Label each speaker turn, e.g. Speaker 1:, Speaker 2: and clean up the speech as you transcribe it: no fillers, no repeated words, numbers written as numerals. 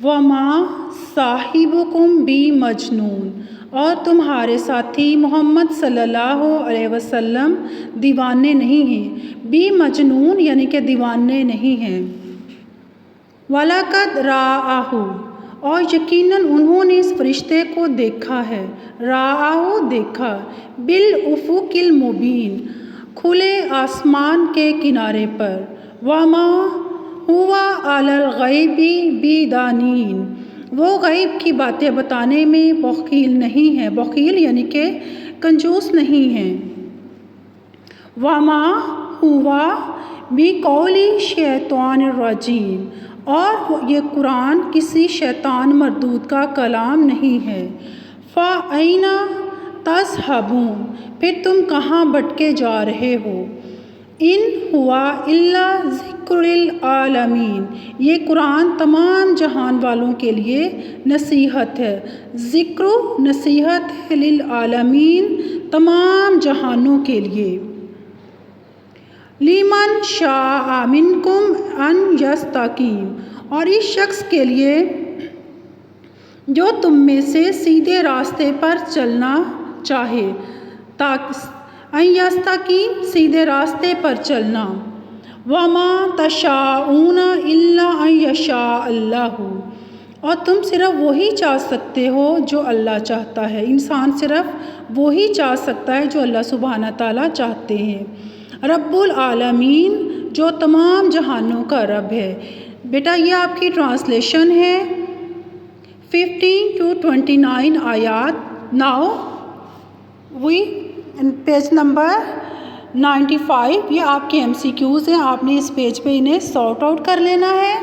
Speaker 1: وما صاحبکم بی مجنون، اور تمہارے ساتھی محمد صلی اللہ علیہ وسلم دیوانے نہیں ہیں، بی مجنون یعنی کہ دیوانے نہیں ہیں۔ وَلَقَدْ رَآهُ، اور یقیناً انہوں نے اس فرشتے کو دیکھا ہے، رَآهُ دیکھا، بِالْأُفُقِ الْمُبِينِ کھلے آسمان کے کنارے پر، وَمَا هُوَ عَلَى الْغَيْبِ بِضَنِینٍ، وہ غیب کی باتیں بتانے میں بخیل نہیں ہے، بخیل یعنی کہ کنجوس نہیں ہے۔ وَمَا هُوَ بِقَوْلِ الشَّیطَانِ الرَّجِیمِ، اور یہ قرآن کسی شیطان مردود کا کلام نہیں ہے۔ فَأَیْنَ تَذْهَبُونَ، پھر تم کہاں بھٹکے جا رہے ہو؟ اِنْ هُوَ إِلَّا ذِکْرٌ لِلْعَالَمِینَ، یہ قرآن تمام جہان والوں کے لیے نصیحت ہے، ذکر نصیحت ہے، للعالمین تمام جہانوں کے لیے۔ لِمَنْ شَاءَ مِنْکُمْ أَنْ یَسْتَقِیمَ، اور اس شخص کے لیے جو تم میں سے سیدھے راستے پر چلنا چاہے، أَنْ یَسْتَقِیمَ سیدھے راستے پر چلنا۔ وَمَا تَشَاءُونَ إِلَّا أَنْ یَشَاءَ اللَّهُ، اور تم صرف وہی چاہ سکتے ہو جو اللہ چاہتا ہے، انسان صرف وہی چاہ سکتا ہے جو اللہ سبحانہ تعالیٰ چاہتے ہیں۔ رب العالمین، جو تمام جہانوں کا رب ہے۔ بیٹا یہ آپ کی ٹرانسلیشن ہے 15 to 29 آیات۔ ناؤ وی پیج نمبر 95، یہ آپ کے MCQs ہیں، آپ نے اس پیج پہ انہیں سارٹ آؤٹ کر لینا ہے۔